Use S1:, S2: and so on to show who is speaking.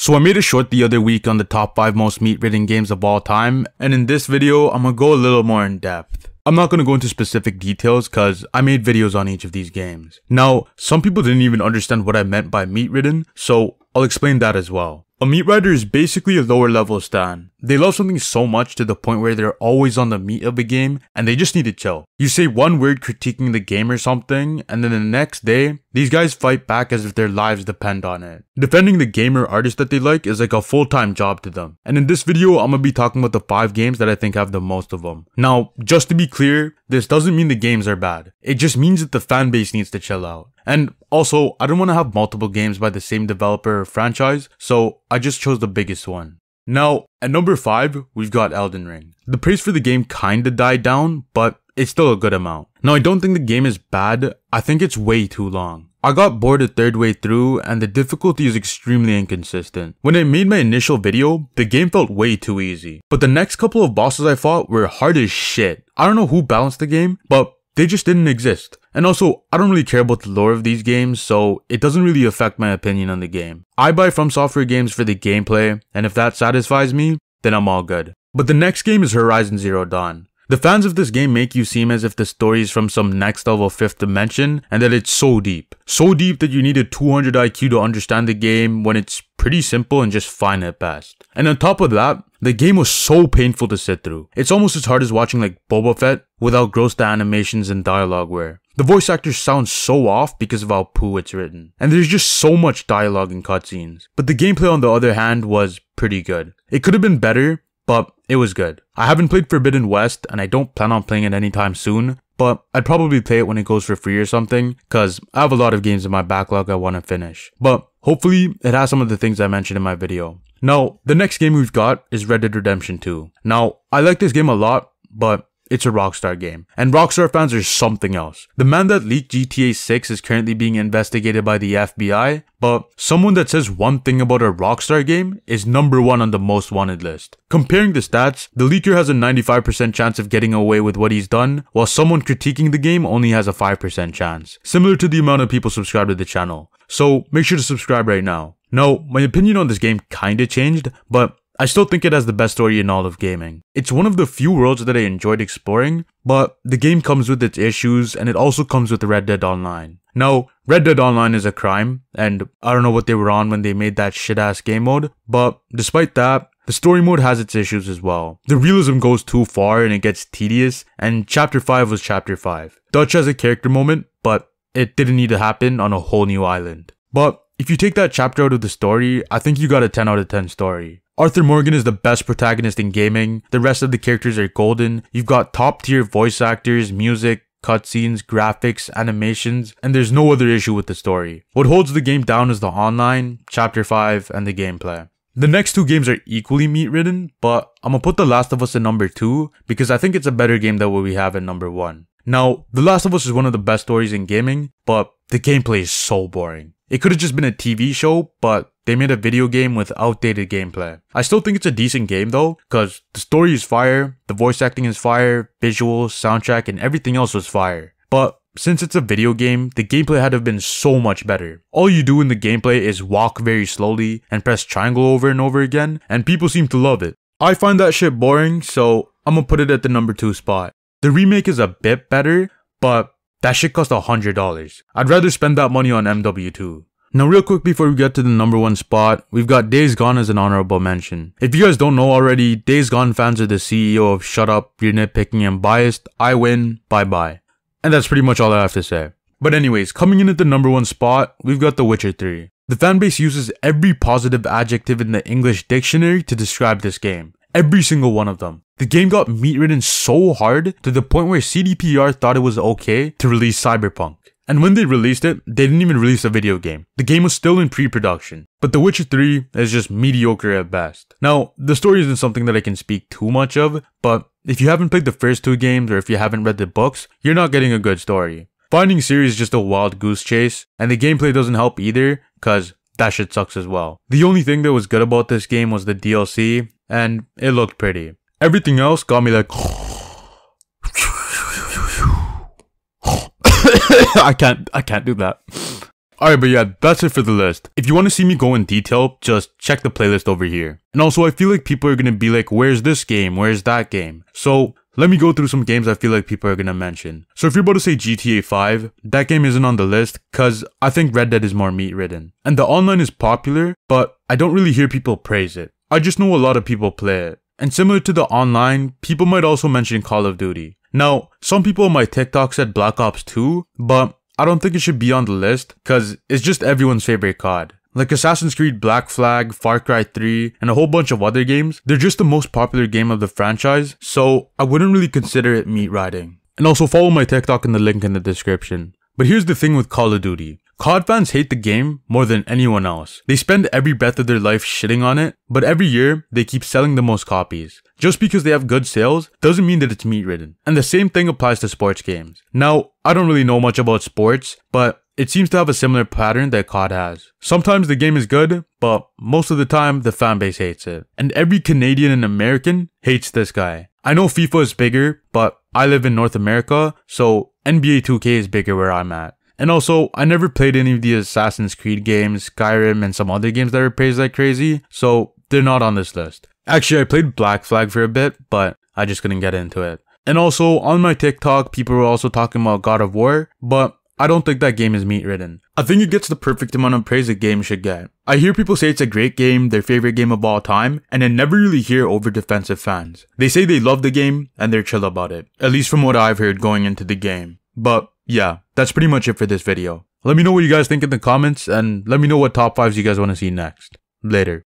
S1: So I made a short the other week on the top 5 most meat-ridden games of all time, and in this video, I'm gonna go a little more in depth. I'm not gonna go into specific details cause I made videos on each of these games. Now, some people didn't even understand what I meant by meat-ridden, so I'll explain that as well. A meat rider is basically a lower level stan. They love something so much to the point where they're always on the meat of the game and they just need to chill. You say one word critiquing the game or something, and then the next day, these guys fight back as if their lives depend on it. Defending the game or artist that they like is like a full-time job to them. And in this video, I'm gonna be talking about the 5 games that I think have the most of them. Now, just to be clear, this doesn't mean the games are bad. It just means that the fan base needs to chill out. And also, I don't want to have multiple games by the same developer or franchise, so I just chose the biggest one. Now, at number 5, we've got Elden Ring. The praise for the game kinda died down, but it's still a good amount. Now, I don't think the game is bad, I think it's way too long. I got bored a third way through and the difficulty is extremely inconsistent. When I made my initial video, the game felt way too easy. But the next couple of bosses I fought were hard as shit. I don't know who balanced the game, but they just didn't exist. And also, I don't really care about the lore of these games, so it doesn't really affect my opinion on the game. I buy From Software games for the gameplay, and if that satisfies me, then I'm all good. But the next game is Horizon Zero Dawn. The fans of this game make you seem as if the story is from some next level 5th dimension, and that it's so deep. So deep that you need a 200 IQ to understand the game when it's pretty simple and just fine at best. And on top of that, the game was so painful to sit through. It's almost as hard as watching like Boba Fett without gross the animations and dialogue were. The voice actors sound so off because of how poo it's written. And there's just so much dialogue and cutscenes. But the gameplay on the other hand was pretty good. It could have been better, but it was good. I haven't played Forbidden West and I don't plan on playing it anytime soon, but I'd probably play it when it goes for free or something, cause I have a lot of games in my backlog I want to finish. But hopefully it has some of the things I mentioned in my video. Now, the next game we've got is Red Dead Redemption 2. Now, I like this game a lot, but it's a Rockstar game. And Rockstar fans are something else. The man that leaked GTA 6 is currently being investigated by the FBI, but someone that says one thing about a Rockstar game is number 1 on the most wanted list. Comparing the stats, the leaker has a 95% chance of getting away with what he's done, while someone critiquing the game only has a 5% chance. Similar to the amount of people subscribed to the channel. So make sure to subscribe right now. Now, my opinion on this game kinda changed, but I still think it has the best story in all of gaming. It's one of the few worlds that I enjoyed exploring, but the game comes with its issues and it also comes with Red Dead Online. Now, Red Dead Online is a crime, and I don't know what they were on when they made that shit-ass game mode, but despite that, the story mode has its issues as well. The realism goes too far and it gets tedious, and Chapter 5 was Chapter 5. Dutch has a character moment, but it didn't need to happen on a whole new island. But if you take that chapter out of the story, I think you got a 10 out of 10 story. Arthur Morgan is the best protagonist in gaming, the rest of the characters are golden, you've got top tier voice actors, music, cutscenes, graphics, animations, and there's no other issue with the story. What holds the game down is the online, Chapter 5, and the gameplay. The next 2 games are equally meat-ridden, but I'm gonna put The Last of Us at number 2 because I think it's a better game than what we have at number 1. Now, The Last of Us is one of the best stories in gaming, but the gameplay is so boring. It could have just been a TV show, but they made a video game with outdated gameplay. I still think it's a decent game though, cause the story is fire, the voice acting is fire, visuals, soundtrack, and everything else was fire. But since it's a video game, the gameplay had to have been so much better. All you do in the gameplay is walk very slowly and press triangle over and over again, and people seem to love it. I find that shit boring, so I'm gonna put it at the number 2 spot. The remake is a bit better, but that shit cost $100. I'd rather spend that money on MW2. Now real quick before we get to the number 1 spot, we've got Days Gone as an honorable mention. If you guys don't know already, Days Gone fans are the CEO of Shut Up, You're Nitpicking and Biased, I win, bye bye. And that's pretty much all I have to say. But anyways, coming in at the number 1 spot, we've got The Witcher 3. The fanbase uses every positive adjective in the English dictionary to describe this game. Every single one of them. The game got meat-ridden so hard to the point where CDPR thought it was okay to release Cyberpunk. And when they released it, they didn't even release a video game. The game was still in pre-production. But The Witcher 3 is just mediocre at best. Now, the story isn't something that I can speak too much of, but if you haven't played the first 2 games or if you haven't read the books, you're not getting a good story. Finding Ciri is just a wild goose chase, and the gameplay doesn't help either, cause that shit sucks as well. The only thing that was good about this game was the DLC, and it looked pretty. Everything else got me like I can't do that. Alright, but yeah, that's it for the list. If you want to see me go in detail, just check the playlist over here. And also, I feel like people are gonna be like, where's this game? Where's that game? So, let me go through some games I feel like people are gonna mention. So if you're about to say GTA 5, that game isn't on the list cause I think Red Dead is more meat ridden. And the online is popular, but I don't really hear people praise it. I just know a lot of people play it. And similar to the online, people might also mention Call of Duty. Now, some people on my TikTok said Black Ops 2, but I don't think it should be on the list cause it's just everyone's favorite COD. Like Assassin's Creed Black Flag, Far Cry 3, and a whole bunch of other games, they're just the most popular game of the franchise, so I wouldn't really consider it meat riding. And also follow my TikTok in the link in the description. But here's the thing with Call of Duty. COD fans hate the game more than anyone else. They spend every breath of their life shitting on it, but every year, they keep selling the most copies. Just because they have good sales doesn't mean that it's meat ridden. And the same thing applies to sports games. Now, I don't really know much about sports, but it seems to have a similar pattern that COD has. Sometimes the game is good, but most of the time the fan base hates it. And every Canadian and American hates this guy. I know FIFA is bigger, but I live in North America, so NBA 2K is bigger where I'm at. And also, I never played any of the Assassin's Creed games, Skyrim, and some other games that are praised like crazy, so they're not on this list. Actually, I played Black Flag for a bit, but I just couldn't get into it. And also, on my TikTok, people were also talking about God of War, but I don't think that game is meat ridden. I think it gets the perfect amount of praise a game should get. I hear people say it's a great game, their favorite game of all time, and I never really hear over defensive fans. They say they love the game, and they're chill about it. At least from what I've heard going into the game. But yeah, that's pretty much it for this video. Let me know what you guys think in the comments, and let me know what top 5s you guys want to see next. Later.